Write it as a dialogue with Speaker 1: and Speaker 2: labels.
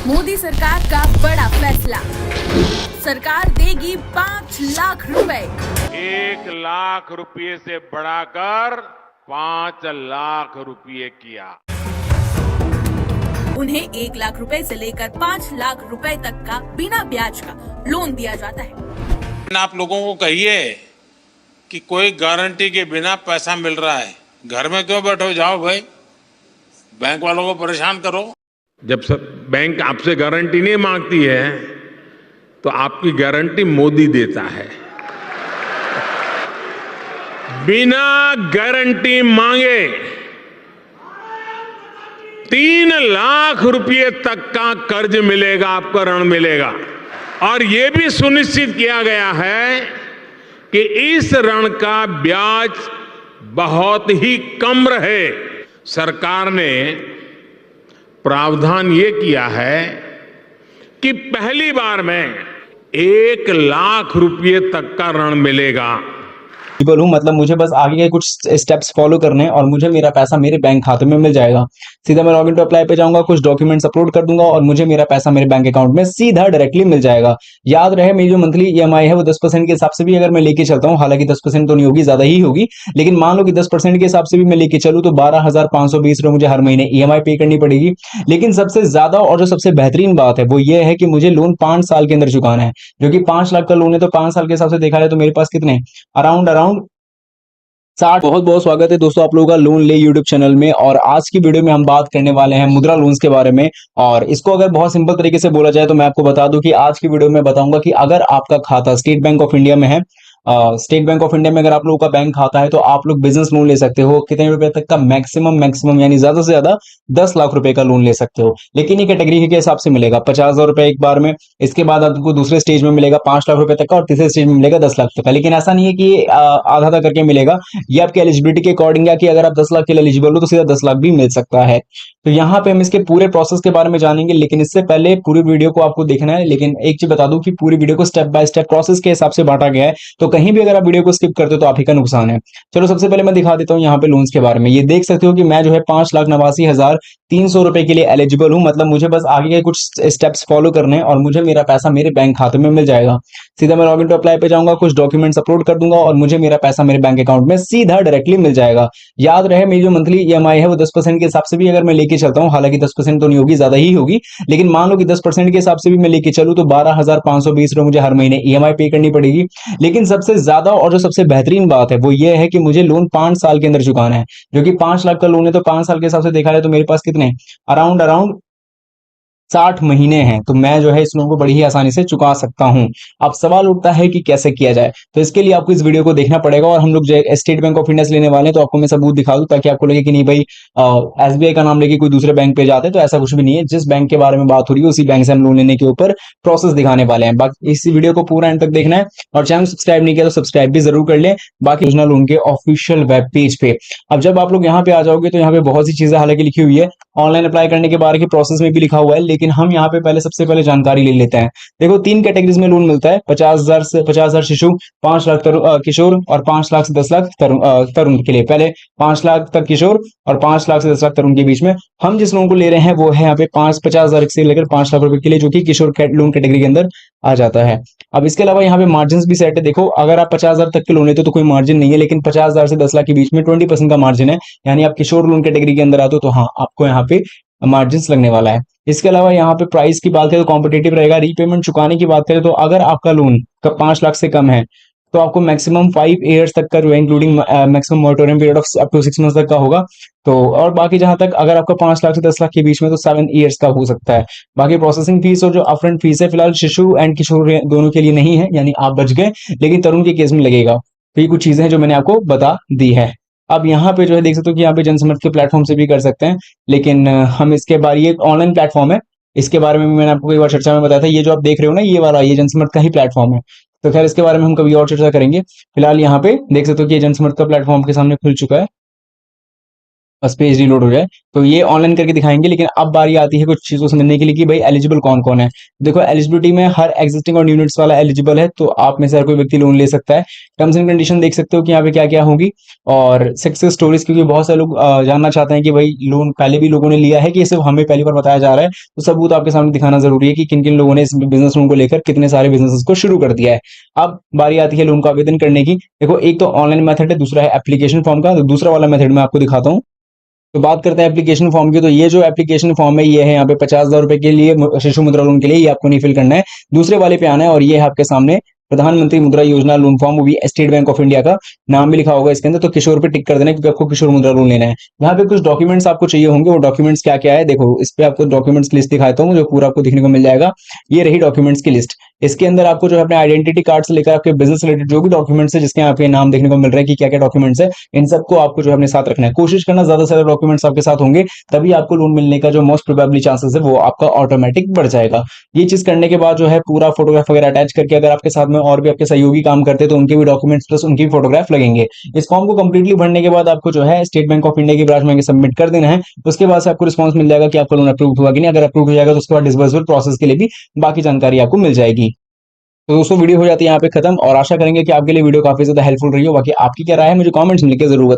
Speaker 1: मोदी सरकार का बड़ा फैसला, सरकार देगी 5 लाख रुपए।
Speaker 2: 1 लाख रुपये से बढ़ाकर 5 लाख रुपये किया।
Speaker 1: उन्हें 1 लाख रुपए से लेकर 5 लाख रुपए तक का बिना ब्याज का लोन दिया जाता है।
Speaker 3: आप लोगों को कहिए कि कोई गारंटी के बिना पैसा मिल रहा है, घर में क्यों बैठो, जाओ भाई बैंक वालों को परेशान करो।
Speaker 2: जब सब बैंक आपसे गारंटी नहीं मांगती है तो आपकी गारंटी मोदी देता है। बिना गारंटी मांगे 3 लाख रुपए तक का कर्ज मिलेगा, आपको ऋण मिलेगा। और यह भी सुनिश्चित किया गया है कि इस ऋण का ब्याज बहुत ही कम रहे। सरकार ने प्रावधान ये किया है कि पहली बार में 1 लाख रुपए तक का ऋण मिलेगा।
Speaker 4: एलिजिबल हूँ, मतलब मुझे बस आगे के कुछ स्टेप्स फॉलो करने हैं और मुझे मेरा पैसा मेरे बैंक खाते में मिल जाएगा। सीधा मैं लॉगिन टू अप्लाई पे जाऊंगा, कुछ डॉक्यूमेंट्स अपलोड कर दूंगा और मुझे मेरा पैसा मेरे बैंक अकाउंट में सीधा डायरेक्टली मिल जाएगा। याद रहे मेरी जो मंथली ईएमआई है वो 10% के हिसाब से भी अगर मैं लेके चलता हूँ, हालांकि 10% तो नहीं होगी, ज्यादा ही होगी, लेकिन मान लो कि 10% के हिसाब से भी मैं लेके चलूँ तो 12,520 रुपए मुझे हर महीने ईएमआई पे करनी पड़ेगी। लेकिन सबसे ज्यादा और जो सबसे बेहतरीन बात है वो ये है कि मुझे लोन 5 साल के अंदर चुकाना है, जो कि 5 लाख का लोन है। तो 5 साल के हिसाब से देखा जाए तो मेरे पास कितने अराउंड 60। बहुत बहुत स्वागत है दोस्तों आप लोगों का लोन ले यूट्यूब चैनल में। और आज की वीडियो में हम बात करने वाले हैं मुद्रा लोन्स के बारे में। और इसको अगर बहुत सिंपल तरीके से बोला जाए तो मैं आपको बता दूं कि आज की वीडियो में बताऊंगा कि अगर आपका खाता स्टेट बैंक ऑफ इंडिया में है, स्टेट बैंक ऑफ इंडिया में अगर आप लोगों का बैंक खाता है तो आप लोग बिजनेस लोन ले सकते हो। कितने रुपए तक का? मैक्सिमम यानी ज्यादा से ज्यादा 10 लाख रुपए का लोन ले सकते हो। लेकिन ये कैटेगरी के हिसाब से मिलेगा 50,000 रुपए एक बार में, इसके बाद आपको दूसरे स्टेज में मिलेगा 5 लाख रुपए तक का और तीसरे स्टेज में मिलेगा 10 लाख तक का। लेकिन ऐसा नहीं है कि आधा आधा करके मिलेगा, ये आपकी एलिजिबिलिटी के अकॉर्डिंग है कि अगर आप 10 लाख के लिए एलिजिबल हो तो सीधा 10 लाख भी मिल सकता है। तो यहाँ पे हम इसके पूरे प्रोसेस के बारे में जानेंगे, लेकिन इससे पहले पूरी वीडियो को आपको देखना है। लेकिन एक चीज बता दूं कि पूरी वीडियो को स्टेप बाय स्टेप प्रोसेस के हिसाब से बांटा गया है, तो कहीं भी अगर आप वीडियो को स्किप करते हो तो आप ही का नुकसान है। चलो सबसे पहले मैं दिखा देता हूँ यहाँ पे लोन्स के बारे में। ये देख सकते हो कि मैं जो है 5,89,300 रुपए के लिए एलिजिबल हूँ, मतलब मुझे बस आगे के कुछ स्टेप्स फॉलो करने हैं और मुझे मेरा पैसा मेरे बैंक खाते में मिल जाएगा। सीधा मैं लॉगिन टू अप्लाई पे जाऊंगा, कुछ डॉक्यूमेंट्स अपलोड कर दूंगा और मुझे मेरा पैसा मेरे बैंक अकाउंट में सीधा डायरेक्टली मिल जाएगा। याद रहे मेरी जो मंथली ईएमआई है वो 10% के हिसाब से भी अगर मैं लेके चलता हूँ, हालांकि 10% तो नहीं होगी, ज्यादा ही होगी, लेकिन मान लो कि 10% के हिसाब से भी मैं लेके चलूँ तो 12,520 रुपए मुझे हर महीने ईएमआई पे करनी पड़ेगी। लेकिन सबसे ज्यादा और जो सबसे बेहतरीन बात है वो ये है कि मुझे लोन 5 साल के अंदर चुकाना है, जो कि 5 लाख का लोन है। तो 5 साल के हिसाब से देखा जाए तो मेरे पास कितने अराउंड 60 महीने हैं, तो मैं जो है इस लोन को बड़ी ही आसानी से चुका सकता हूं। अब सवाल उठता है कि कैसे किया जाए, तो इसके लिए आपको इस वीडियो को देखना पड़ेगा। और हम लोग जो स्टेट बैंक ऑफ इंडिया से लेने वाले हैं, तो आपको मैं सबूत दिखा दूं ताकि आपको लगे कि नहीं भाई एसबीआई का नाम लेके कोई दूसरे बैंक पे जाते हैं, तो ऐसा कुछ भी नहीं है। जिस बैंक के बारे में बात हो रही है उसी बैंक से हम लोन लेने के ऊपर प्रोसेस दिखाने वाले हैं। बाकी इस वीडियो को पूरा एंड तक देखना है और चैनल सब्सक्राइब नहीं किया तो सब्सक्राइब भी जरूर कर लें, बाकी योजना लोन के ऑफिशियल वेब पेज पे। अब जब आप लोग यहाँ पे आ जाओगे तो यहाँ पे बहुत सी चीजें हालांकि लिखी हुई है, ऑनलाइन अप्लाई करने के बारे की प्रोसेस में भी लिखा हुआ है, लेकिन हम यहाँ पे सबसे पहले जानकारी ले लेते हैं। देखो 3 कैटेगरीज में लोन मिलता है, 50,000 शिशु, 5 लाख किशोर और 5 लाख से 10 लाख तरुण के लिए। पहले 5 लाख तक किशोर और 5 लाख से 10 लाख तरुण के बीच में हम जिस लोन को ले रहे हैं वो है यहाँ पे 50,000 से लेकर 5 लाख रुपए के लिए, जो कि किशोर लोन कैटेगरी के अंदर आ जाता है। अब इसके अलावा यहाँ पे मार्जिन भी सेट है। देखो अगर आप 50,000 तक के लोन लेते हो तो कोई मार्जिन नहीं है, लेकिन 50,000 से 10 लाख के बीच में 20% का मार्जिन है, यानी आप किशोर लोन कैटेगरी के अंदर आते हो तो हाँ आपको यहाँ पे मार्जिन लगने वाला है। इसके अलावा यहाँ पे प्राइस की बात करें तो कॉम्पिटिटिव रहेगा। रीपेमेंट चुकाने की बात करें तो अगर आपका लोन 5 लाख से कम है तो आपको मैक्सिमम 5 इयर्स तक का जो है including maximum moratorium period of up to 6 months तक का होगा। तो और बाकी जहां तक अगर आपका 5 लाख से 10 लाख के बीच में तो 7 इयर्स का हो सकता है। बाकी प्रोसेसिंग फीस और जो अपफ्रंट फीस है फिलहाल शिशु एंड किशोर दोनों के लिए नहीं है, यानी आप बच गए, लेकिन तरुण के केस में लगेगा। तो ये कुछ चीजें हैं जो मैंने आपको बता दी है। अब यहाँ पे जो है देख सकते हो कि यहाँ पे जनसमर्थ के प्लेटफॉर्म से भी कर सकते हैं, लेकिन हम इसके बारे, ये ऑनलाइन प्लेटफॉर्म है, इसके बारे में मैंने आपको कई बार चर्चा में बताया था। ये जो आप देख रहे हो ना ये वाला, ये जनसमर्थ का ही प्लेटफॉर्म है। तो खैर इसके बारे में हम कभी और चर्चा करेंगे। फिलहाल यहाँ पे देख सकते हो कि ये जनसमर्थ का प्लेटफॉर्म के सामने खुल चुका है। बस पेज रीलोड हो जाए। तो ये ऑनलाइन करके दिखाएंगे, लेकिन अब बारी आती है कुछ चीज़ों समझने के लिए कि भाई एलिजिबल कौन कौन है। देखो एलिजिबिलिटी में हर एग्जिस्टिंग और न्यू यूनिट्स वाला एलिजिबल है, तो आप में से हर कोई व्यक्ति लोन ले सकता है। टर्म्स एंड कंडीशन देख सकते हो कि यहाँ पे क्या क्या होगी, और सक्सेस स्टोरीज, क्योंकि बहुत सारे लोग जानना चाहते हैं कि भाई लोन पहले भी लोगों ने लिया है कि ये सिर्फ हमें पहली बार बताया जा रहा है, तो सबूत आपके सामने दिखाना जरूरी है कि किन किन लोगों ने इस बिजनेस लोन को लेकर कितने सारे बिजनेस को शुरू कर दिया है। अब बारी आती है लोन का आवेदन करने की। देखो एक तो ऑनलाइन मेथड है, दूसरा है एप्लीकेशन फॉर्म का। तो दूसरा वाला मेथड मैं आपको दिखाता हूँ। तो बात करते हैं एप्लीकेशन फॉर्म की। तो ये जो एप्लीकेशन फॉर्म है ये है यहाँ पे 50,000 रुपए के लिए शिशु मुद्रा लोन के लिए, ये आपको नहीं फिल करना है, दूसरे वाले पे आना है। और ये है आपके सामने प्रधानमंत्री मुद्रा योजना लोन फॉर्म, वो भी स्टेट बैंक ऑफ इंडिया का, नाम भी लिखा होगा इसके अंदर। तो किशोर पे टिक कर देना क्योंकि आपको किशोर मुद्रा लोन लेना है। यहाँ पे कुछ डॉक्यूमेंट्स आपको चाहिए होंगे, वो डॉक्यूमेंट्स क्या क्या है देखो, इस पे आपको डॉक्यूमेंट्स की लिस्ट दिखाता हूँ जो पूरा आपको दिखने को मिल जाएगा। ये रही डॉक्यूमेंट्स की लिस्ट। इसके अंदर आपको जो है अपने आइडेंटिटी कार्ड से लेकर आपके बिजनेस रिलेटेड जो भी डॉक्यूमेंट्स है जिसके आपके नाम देखने को मिल रहा है कि क्या क्या डॉक्यूमेंट्स है, इन सबको आपको जो है अपने साथ रखना है। कोशिश करना ज्यादा से ज्यादा डॉक्यूमेंट्स आपके साथ होंगे, तभी आपको लोन मिलने का जो मोस्ट प्रोबेबली चांसेस है वो आपका ऑटोमेटिक बढ़ जाएगा। ये चीज करने के बाद जो है पूरा फोटोग्राफ वगैरह अटैच करके, अगर आपके साथ में और भी आपके सहयोगी काम करते हैं तो उनके भी डॉक्यूमेंट्स प्लस उनकी भी फोटोग्राफ लगेंगे। इस फॉर्म को कंप्लीटली भरने के बाद आपको जो है स्टेट बैंक ऑफ इंडिया की ब्रांच में सबमिट कर देना है। उसके बाद से आपको रिस्पॉन्स मिल जाएगा कि आपका लोन अप्रूव हुआ कि नहीं। अगर अप्रूव हो जाएगा तो उसके बाद डिसबर्समेंट प्रोसेस के लिए भी बाकी जानकारी आपको मिल जाएगी। तो दोस्तों वीडियो हो जाती है यहाँ पे खत्म, और आशा करेंगे कि आपके लिए वीडियो काफी ज्यादा हेल्पफुल रही हो। बाकी आपकी क्या राय है मुझे कमेंट्स में लिख के जरूर बताएं।